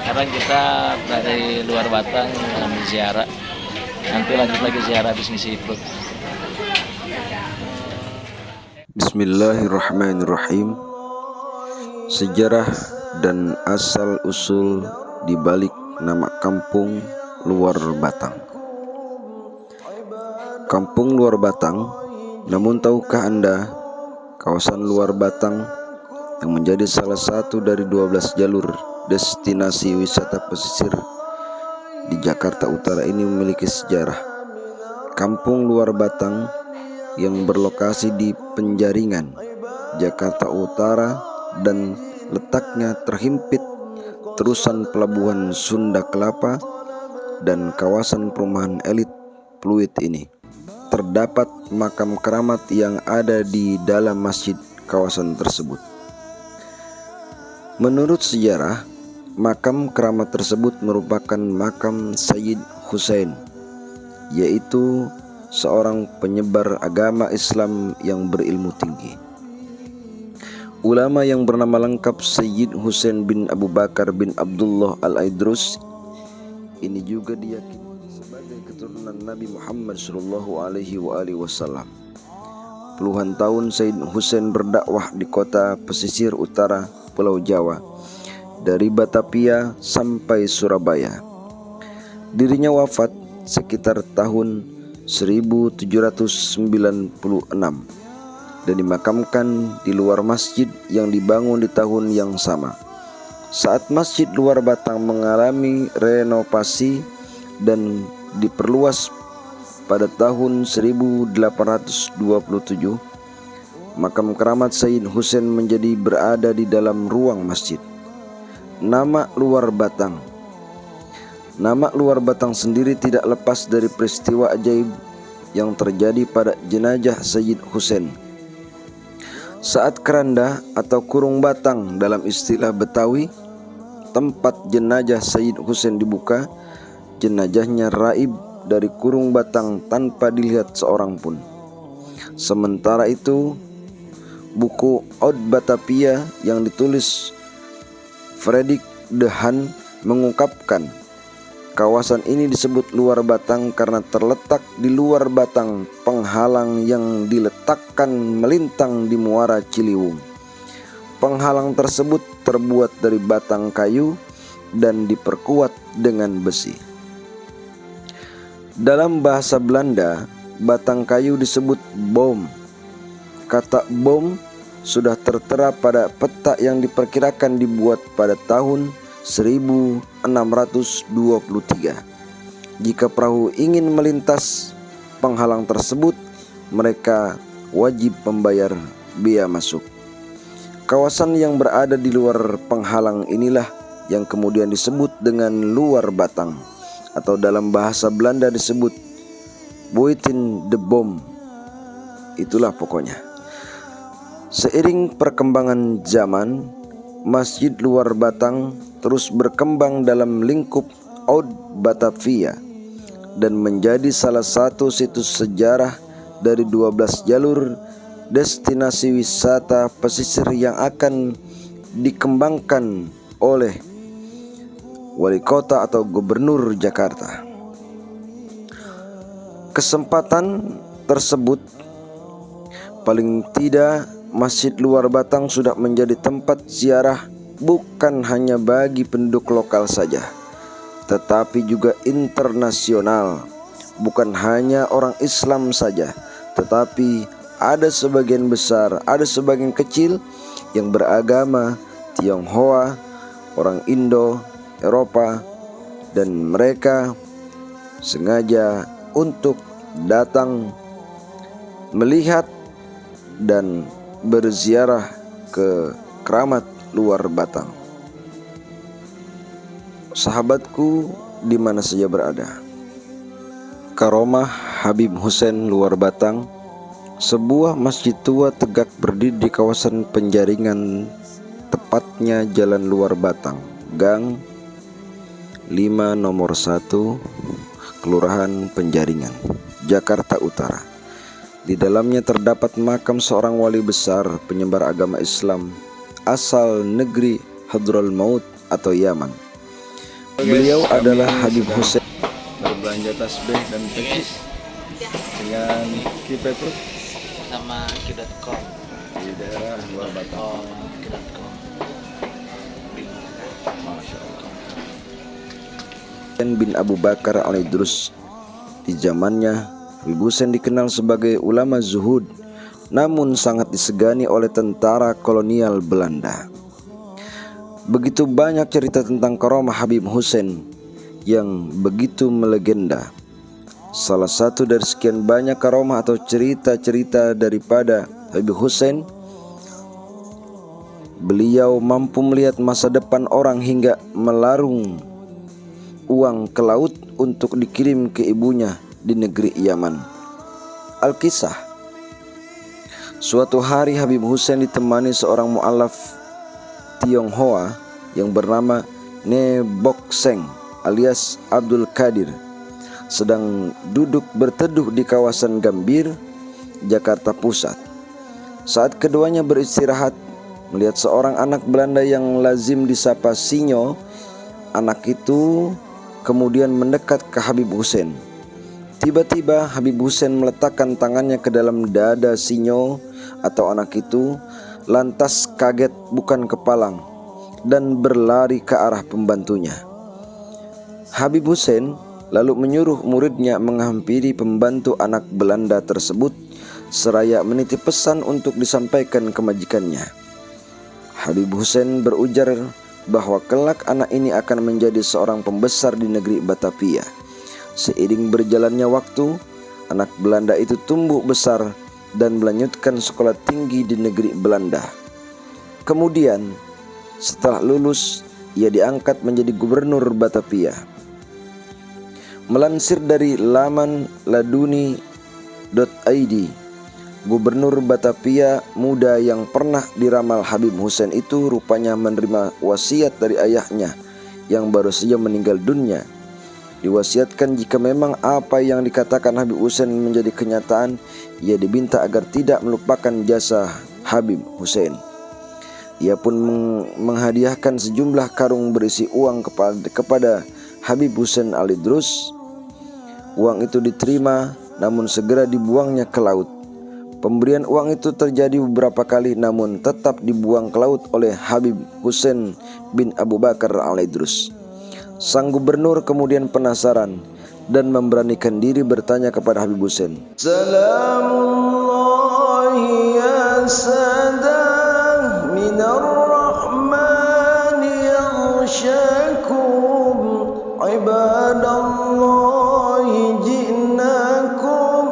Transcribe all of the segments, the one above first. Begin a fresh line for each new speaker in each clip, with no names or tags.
Sekarang kita dari luar Batang ziarah. Nanti lanjut lagi ziarah habis ngisi perut.
Bismillahirrahmanirrahim. Sejarah dan asal-usul di balik nama kampung Luar Batang. Kampung Luar Batang, namun tahukah Anda, kawasan Luar Batang yang menjadi salah satu dari 12 jalur destinasi wisata pesisir di Jakarta Utara ini memiliki sejarah. Kampung Luar Batang yang berlokasi di Penjaringan, Jakarta Utara, dan letaknya terhimpit terusan pelabuhan Sunda Kelapa dan kawasan perumahan elit Pluit ini. Terdapat makam keramat yang ada di dalam masjid kawasan tersebut. Menurut sejarah, makam keramat tersebut merupakan makam Sayyid Hussein, yaitu seorang penyebar agama Islam yang berilmu tinggi. Ulama yang bernama lengkap Sayyid Hussein bin Abu Bakar bin Abdullah Al-Aidrus ini juga diyakini sebagai keturunan Nabi Muhammad SAW. Puluhan tahun Sayyid Hussein berdakwah di kota pesisir utara Pulau Jawa, dari Batavia sampai Surabaya. Dirinya wafat sekitar tahun 1796 dan dimakamkan di luar masjid yang dibangun di tahun yang sama. Saat Masjid Luar Batang mengalami renovasi dan diperluas pada tahun 1827, makam keramat Sayyid Hussein menjadi berada di dalam ruang masjid. Nama Luar Batang sendiri tidak lepas dari peristiwa ajaib yang terjadi pada jenazah Sayyid Hussein. Saat keranda atau kurung batang dalam istilah Betawi, tempat jenazah Sayyid Hussein dibuka, jenazahnya raib dari kurung batang tanpa dilihat seorang pun. Sementara itu, buku Oud Batavia yang ditulis Fredrik de Haan mengungkapkan kawasan ini disebut Luar Batang karena terletak di luar batang penghalang yang diletakkan melintang di muara Ciliwung. Penghalang tersebut terbuat dari batang kayu dan diperkuat dengan besi. Dalam bahasa Belanda, batang kayu disebut boom. Kata boom sudah tertera pada peta yang diperkirakan dibuat pada tahun 1623. Jika perahu ingin melintas penghalang tersebut, mereka wajib membayar bea masuk. Kawasan yang berada di luar penghalang inilah yang kemudian disebut dengan Luar Batang, atau dalam bahasa Belanda disebut Buiten de Boom. Itulah pokoknya. Seiring perkembangan zaman, Masjid Luar Batang terus berkembang dalam lingkup Oud Batavia dan menjadi salah satu situs sejarah dari 12 jalur destinasi wisata pesisir yang akan dikembangkan oleh Wali Kota atau Gubernur Jakarta. Kesempatan tersebut, paling tidak Masjid Luar Batang sudah menjadi tempat ziarah bukan hanya bagi penduduk lokal saja, tetapi juga internasional. Bukan hanya orang Islam saja, tetapi ada sebagian besar, ada sebagian kecil yang beragama Tionghoa, orang Indo, Eropa, dan mereka sengaja untuk datang melihat dan berziarah ke keramat Luar Batang. Sahabatku di mana saja berada, Karomah Habib Hussein Luar Batang, sebuah masjid tua tegak berdiri di kawasan Penjaringan, tepatnya Jalan Luar Batang, Gang 5 nomor 1, Kelurahan Penjaringan, Jakarta Utara. Di dalamnya terdapat makam seorang wali besar penyebar agama Islam asal negeri Hadramaut atau Yaman. Beliau adalah Habib Hussein.
Berbelanja tasbih dan tekis dengan Kipetro
sama Q.com.
di daerah Luar Batang.
Q.com.
Masya Allah.
Bin Abu Bakar Al-Idrus. Di zamannya, Habib Hussein dikenal sebagai ulama zuhud, namun sangat disegani oleh tentara kolonial Belanda. Begitu banyak cerita tentang karomah Habib Hussein yang begitu melegenda. Salah satu dari sekian banyak karomah atau cerita-cerita daripada Habib Hussein, beliau mampu melihat masa depan orang hingga melarung uang ke laut untuk dikirim ke ibunya di negeri Yaman. Al-Kisah. Suatu hari Habib Hussein ditemani seorang mu'alaf Tionghoa yang bernama Ne Bok Seng alias Abdul Qadir sedang duduk berteduh di kawasan Gambir, Jakarta Pusat. Saat keduanya beristirahat, melihat seorang anak Belanda yang lazim disapa Sinyo. Anak itu kemudian mendekat ke Habib Hussein. Tiba-tiba Habib Hussein meletakkan tangannya ke dalam dada Sinyo atau anak itu, lantas kaget bukan kepalang dan berlari ke arah pembantunya. Habib Hussein lalu menyuruh muridnya menghampiri pembantu anak Belanda tersebut seraya menitip pesan untuk disampaikan ke majikannya. Habib Hussein berujar bahwa kelak anak ini akan menjadi seorang pembesar di negeri Batavia. Seiring berjalannya waktu, anak Belanda itu tumbuh besar dan melanjutkan sekolah tinggi di negeri Belanda. Kemudian, setelah lulus, ia diangkat menjadi gubernur Batavia. Melansir dari laman laduni.id, Gubernur Batavia muda yang pernah diramal Habib Hussein itu rupanya menerima wasiat dari ayahnya yang baru saja meninggal dunia. Diwasiatkan jika memang apa yang dikatakan Habib Hussein menjadi kenyataan, ia diminta agar tidak melupakan jasa Habib Hussein. Ia pun menghadiahkan sejumlah karung berisi uang kepada Habib Hussein Al-Idrus. Uang itu diterima namun segera dibuangnya ke laut. Pemberian uang itu terjadi beberapa kali namun tetap dibuang ke laut oleh Habib Hussein bin Abu Bakar Al-Idrus. Sang gubernur kemudian penasaran dan memberanikan diri bertanya kepada Habib Hussein, "Salamullahi ya sadah minar rahmani yaghshakum ibadallahi ji'nakum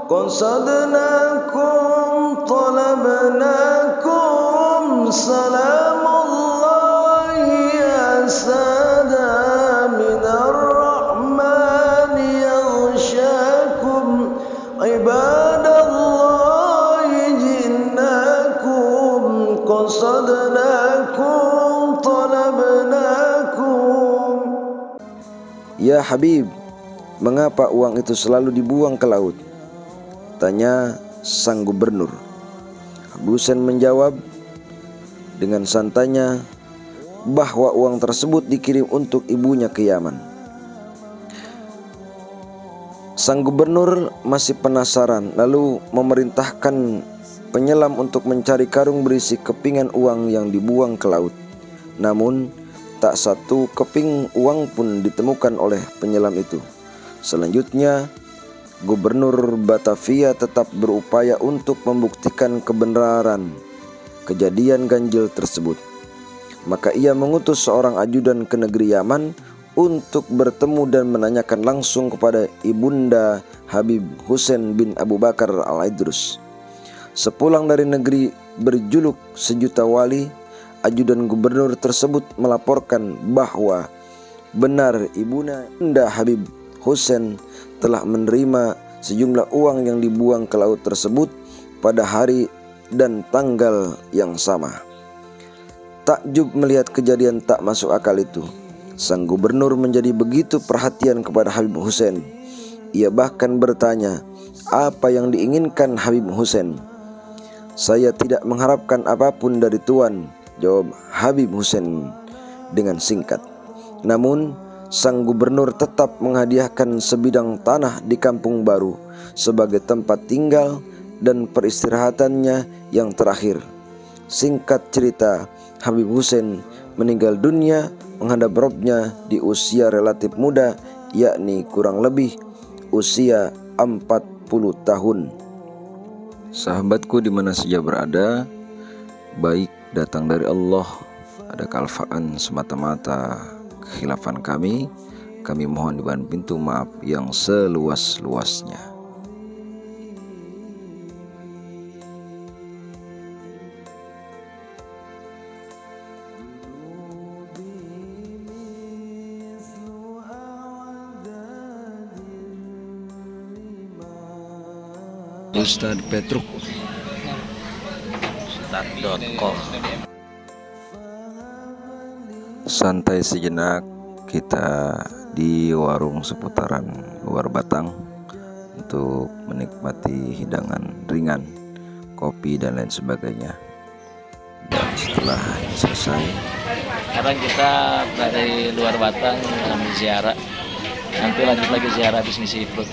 qasadnakum talabnakum salamullahi ya sadah minar rahmani yaghshakum ibadallahi ji'nakum qasadnakum talabnakum." "Ya Habib, mengapa uang itu selalu dibuang ke laut?" tanya sang gubernur. Habib Hussein menjawab dengan santainya bahwa uang tersebut dikirim untuk ibunya ke Yaman. Sang gubernur masih penasaran lalu memerintahkan penyelam untuk mencari karung berisi kepingan uang yang dibuang ke laut. Namun tak satu keping uang pun ditemukan oleh penyelam itu. Selanjutnya Gubernur Batavia tetap berupaya untuk membuktikan kebenaran kejadian ganjil tersebut. Maka ia mengutus seorang ajudan ke negeri Yaman untuk bertemu dan menanyakan langsung kepada ibunda Habib Hussein bin Abu Bakar Al-Idrus. Sepulang dari negeri berjuluk Sejuta Wali, ajudan gubernur tersebut melaporkan bahwa benar ibunda Habib Hussein telah menerima sejumlah uang yang dibuang ke laut tersebut pada hari dan tanggal yang sama. Takjub melihat kejadian tak masuk akal itu, sang gubernur menjadi begitu perhatian kepada Habib Hussein. Ia bahkan bertanya, apa yang diinginkan Habib Hussein? "Saya tidak mengharapkan apapun dari Tuan," jawab Habib Hussein dengan singkat. "Namun sang gubernur tetap menghadiahkan sebidang tanah di Kampung Baru sebagai tempat tinggal dan peristirahatannya yang terakhir. Singkat cerita, Habib Hussein meninggal dunia menghadap Robnya di usia relatif muda, yakni kurang lebih usia 40 tahun. Sahabatku di mana saja berada, baik datang dari Allah, ada kealfaan semata-mata kekhilafan kami mohon dibuka pintu maaf yang seluas-luasnya. Ustadz Petruk
Start.com.
santai sejenak kita di warung seputaran luar Batang untuk menikmati hidangan ringan, kopi dan lain sebagainya. Dan setelah selesai,
Sekarang kita dari luar Batang ambil ziarah. Nanti lanjut lagi ziarah habis ngisi perut.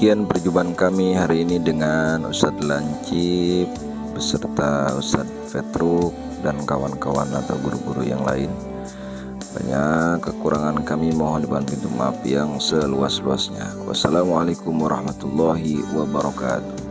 Demikian perjumpaan kami hari ini dengan Ustadz Lancip beserta Ustadz Petruk dan kawan-kawan atau guru-guru yang lain. Banyak kekurangan kami mohon dibantu maaf yang seluas-luasnya. Wassalamualaikum warahmatullahi wabarakatuh.